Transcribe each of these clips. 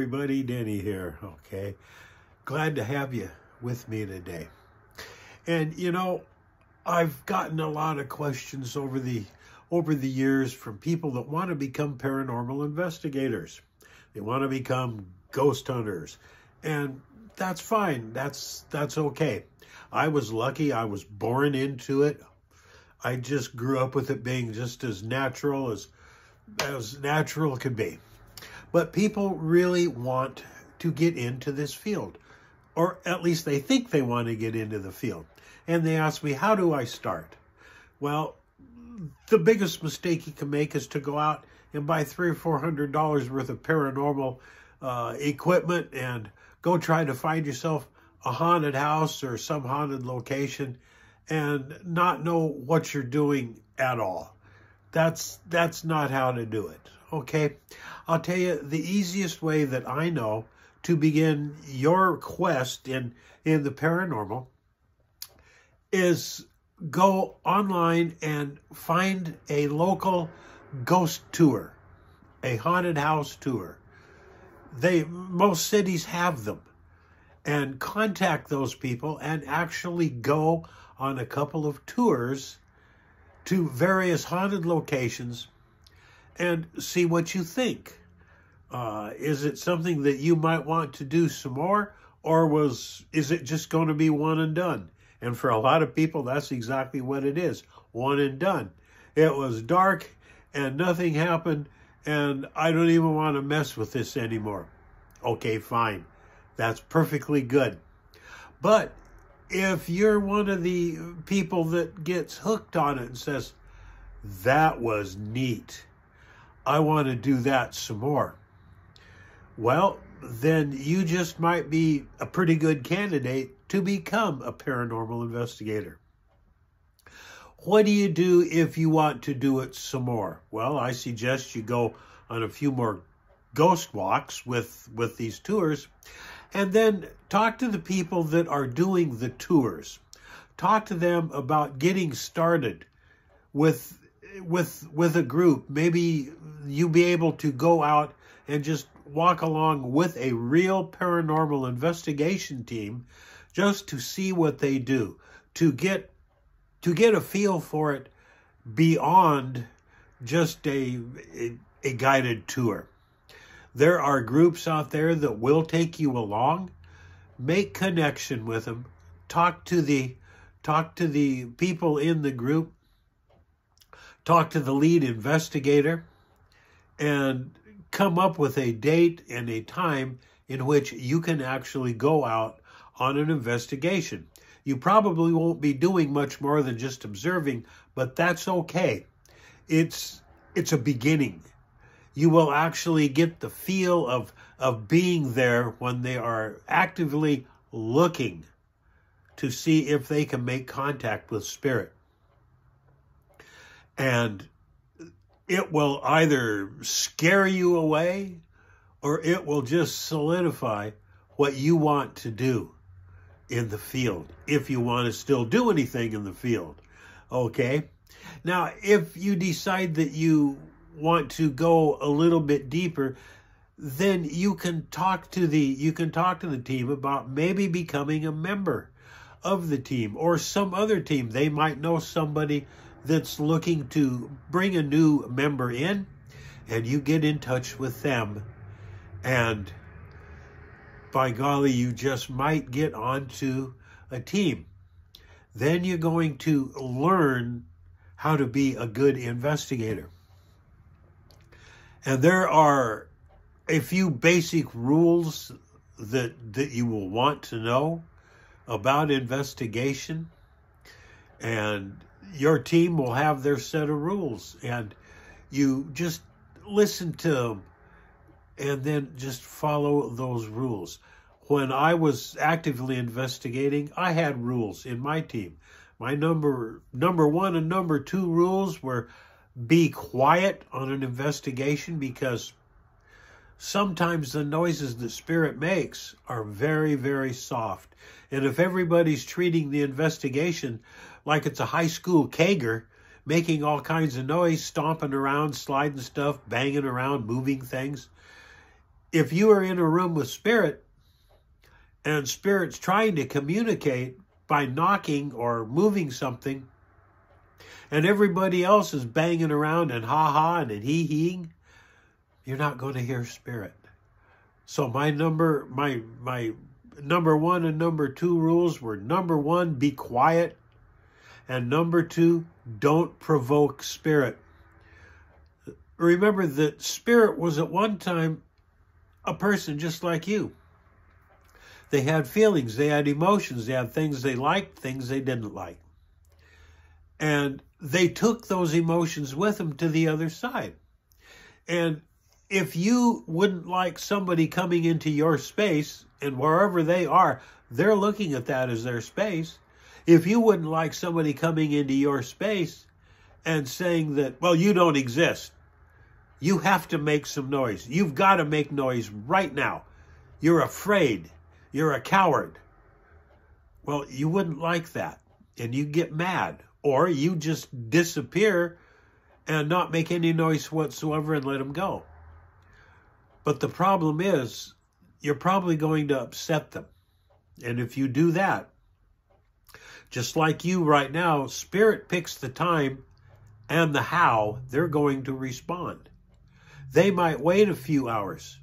everybody, Denny here, okay? Glad to have you with me today. And, you know, I've gotten a lot of questions over the years from people that want to become paranormal investigators. They want to become ghost hunters. And that's fine. That's okay. I was lucky. I was born into it. I just grew up with it being just as natural as natural could be. But people really want to get into this field, or at least they think they want to get into the field. And they ask me, how do I start? Well, the biggest mistake you can make is to go out and buy $300 or $400 worth of paranormal equipment and go try to find yourself a haunted house or some haunted location and not know what you're doing at all. That's not how to do it, okay? I'll tell you the easiest way that I know to begin your quest in the paranormal is go online and find a local ghost tour, a haunted house tour. Most cities have them. And contact those people and actually go on a couple of tours to various haunted locations and see what you think. Is it something that you might want to do some more, or is it just going to be one and done? And for a lot of people, that's exactly what it is, one and done. It was dark and nothing happened, and I don't even want to mess with this anymore. Okay, fine. That's perfectly good. But if you're one of the people that gets hooked on it and says, that was neat, I want to do that some more, well, then you just might be a pretty good candidate to become a paranormal investigator. What do you do if you want to do it some more? Well, I suggest you go on a few more ghost walks with these tours, and then talk to the people that are doing the tours. Talk to them about getting started with a group. Maybe you'll be able to go out and just walk along with a real paranormal investigation team just to see what they do, to get a feel for it beyond just a guided tour. There are groups out there that will take you along. Make connection with them. Talk to the people in the group. Talk to the lead investigator, and come up with a date and a time in which you can actually go out on an investigation. You probably won't be doing much more than just observing, but that's okay. It's a beginning. You will actually get the feel of being there when they are actively looking to see if they can make contact with spirit. And it will either scare you away or it will just solidify what you want to do in the field, if you want to still do anything in the field, okay? Now, if you decide that you want to go a little bit deeper, then you can talk to the team about maybe becoming a member of the team or some other team. They might know somebody that's looking to bring a new member in, and you get in touch with them, and by golly, you just might get onto a team. Then you're going to learn how to be a good investigator. And there are a few basic rules that you will want to know about investigation, and your team will have their set of rules, and you just listen to them and then just follow those rules. When I was actively investigating, I had rules in my team. My number one and number two rules were be quiet on an investigation, because sometimes the noises that spirit makes are very, very soft. And if everybody's treating the investigation like it's a high school kegger, making all kinds of noise, stomping around, sliding stuff, banging around, moving things, if you are in a room with spirit and spirit's trying to communicate by knocking or moving something, and everybody else is banging around and ha-ha and hee-heeing, you're not going to hear spirit. So my number one and number two rules were, number one, be quiet, and number two, don't provoke spirit. Remember that spirit was at one time a person just like you. They had feelings, they had emotions, they had things they liked, things they didn't like. And they took those emotions with them to the other side. And if you wouldn't like somebody coming into your space, and wherever they are, they're looking at that as their space. If you wouldn't like somebody coming into your space and saying that, well, you don't exist, you have to make some noise. You've got to make noise right now. You're afraid. You're a coward. Well, you wouldn't like that, and you get mad, or you just disappear and not make any noise whatsoever and let them go. But the problem is, you're probably going to upset them. And if you do that, just like you right now, spirit picks the time and the how they're going to respond. They might wait a few hours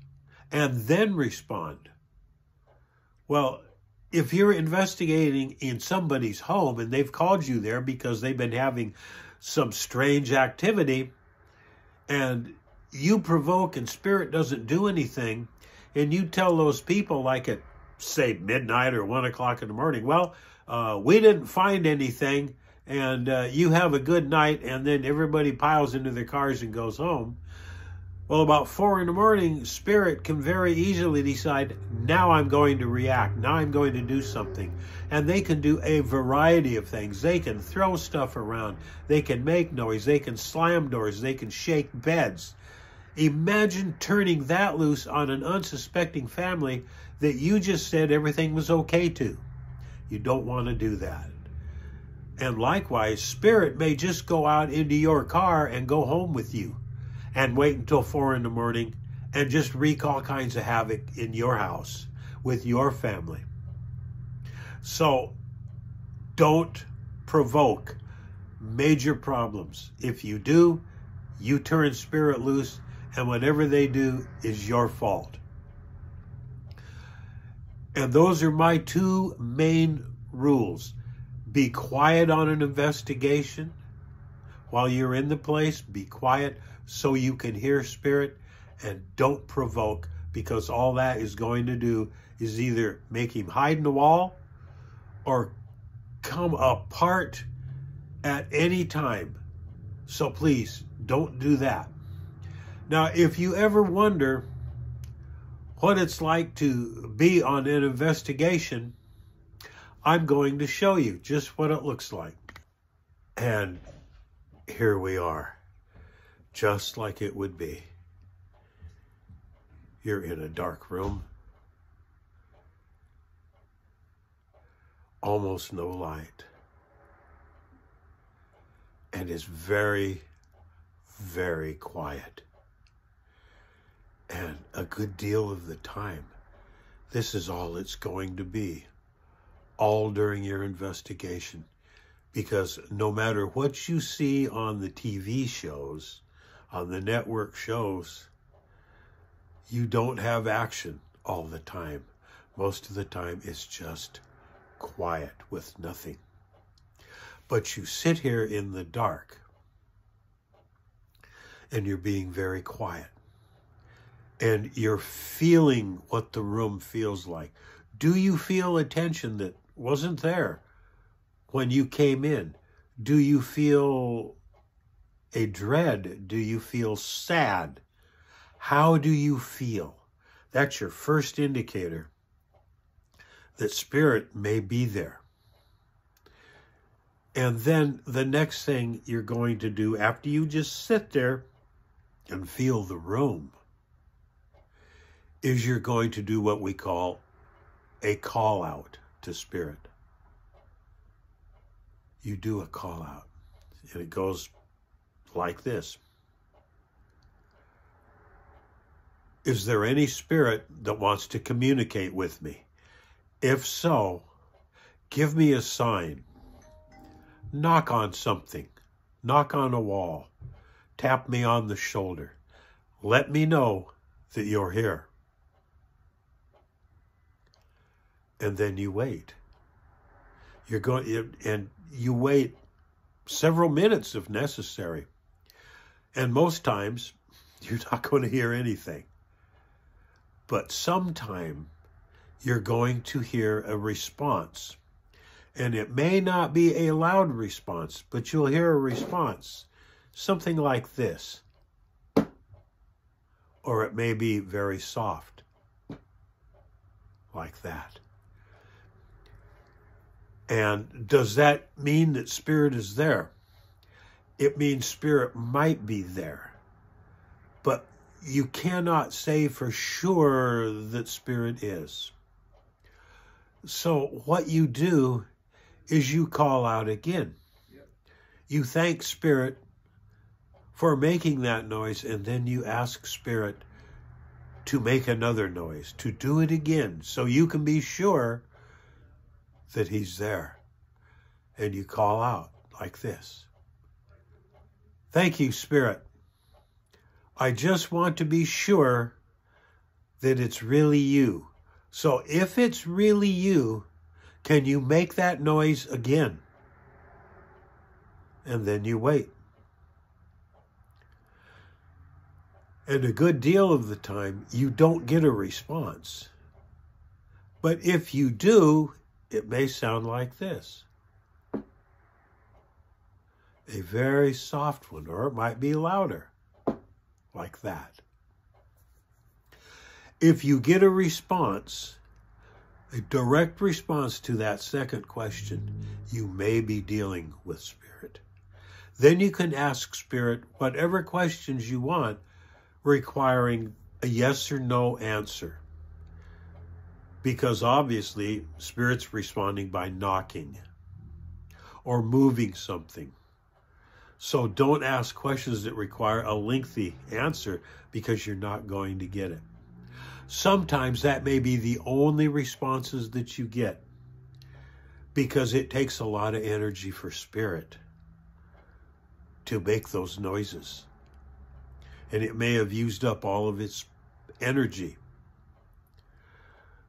and then respond. Well, if you're investigating in somebody's home and they've called you there because they've been having some strange activity, and you provoke and spirit doesn't do anything, and you tell those people, like at, say, midnight or 1 o'clock in the morning, well, we didn't find anything, and you have a good night, and then everybody piles into their cars and goes home. Well, about 4 in the morning, spirit can very easily decide, now I'm going to react, now I'm going to do something. And they can do a variety of things. They can throw stuff around, they can make noise, they can slam doors, they can shake beds. Imagine turning that loose on an unsuspecting family that you just said everything was okay to. You don't want to do that. And likewise, spirit may just go out into your car and go home with you and wait until 4 in the morning and just wreak all kinds of havoc in your house with your family. So don't provoke major problems. If you do, you turn spirit loose, and whatever they do is your fault. And those are my two main rules. Be quiet on an investigation. While you're in the place, be quiet so you can hear spirit, and don't provoke, because all that is going to do is either make him hide in the wall or come apart at any time. So please, don't do that. Now, if you ever wonder what it's like to be on an investigation, I'm going to show you just what it looks like. And here we are, just like it would be. You're in a dark room, almost no light, and it's very, very quiet. And a good deal of the time, this is all it's going to be, all during your investigation. Because no matter what you see on the TV shows, on the network shows, you don't have action all the time. Most of the time, it's just quiet with nothing. But you sit here in the dark, and you're being very quiet. And you're feeling what the room feels like. Do you feel a tension that wasn't there when you came in? Do you feel a dread? Do you feel sad? How do you feel? That's your first indicator that spirit may be there. And then the next thing you're going to do after you just sit there and feel the room is you're going to do what we call a call out to spirit. You do a call out, and it goes like this. Is there any spirit that wants to communicate with me? If so, give me a sign. Knock on something. Knock on a wall. Tap me on the shoulder. Let me know that you're here. And then you wait. And you wait several minutes if necessary. And most times, you're not going to hear anything. But sometime, you're going to hear a response. And it may not be a loud response, but you'll hear a response. Something like this. Or it may be very soft. Like that. And does that mean that spirit is there? It means spirit might be there. But you cannot say for sure that spirit is. So what you do is you call out again. You thank spirit for making that noise, and then you ask spirit to make another noise, to do it again, so you can be sure that he's there. And you call out like this. Thank you, spirit. I just want to be sure that it's really you. So if it's really you, can you make that noise again? And then you wait. And a good deal of the time, you don't get a response. But if you do, it may sound like this. A very soft one, or it might be louder. Like that. If you get a response, a direct response to that second question, you may be dealing with spirit. Then you can ask spirit whatever questions you want, requiring a yes or no answer. Because obviously, spirit's responding by knocking or moving something. So don't ask questions that require a lengthy answer because you're not going to get it. Sometimes that may be the only responses that you get because it takes a lot of energy for spirit to make those noises. And it may have used up all of its energy.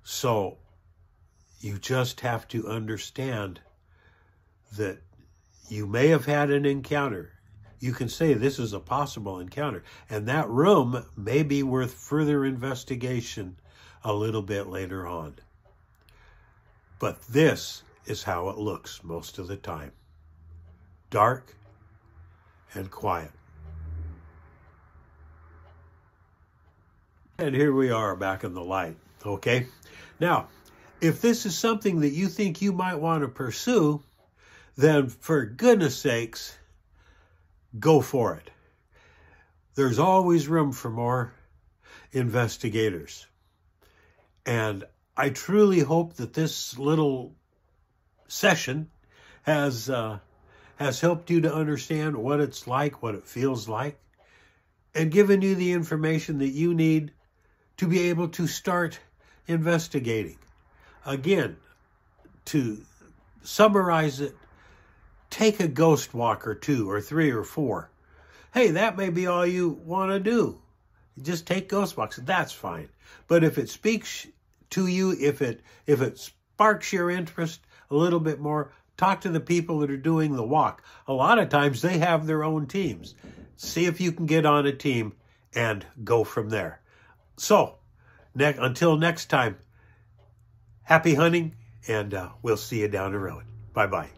So you just have to understand that you may have had an encounter. You can say this is a possible encounter. And that room may be worth further investigation a little bit later on. But this is how it looks most of the time. Dark and quiet. And here we are back in the light, okay? Now, if this is something that you think you might want to pursue, then for goodness sakes, go for it. There's always room for more investigators. And I truly hope that this little session has helped you to understand what it's like, what it feels like, and given you the information that you need to be able to start investigating. Again, to summarize it, take a ghost walk or 2 or 3 or 4. Hey, that may be all you want to do. Just take ghost walks. That's fine. But if it speaks to you, if it sparks your interest a little bit more, talk to the people that are doing the walk. A lot of times they have their own teams. See if you can get on a team and go from there. So, until next time, happy hunting, and we'll see you down the road. Bye-bye.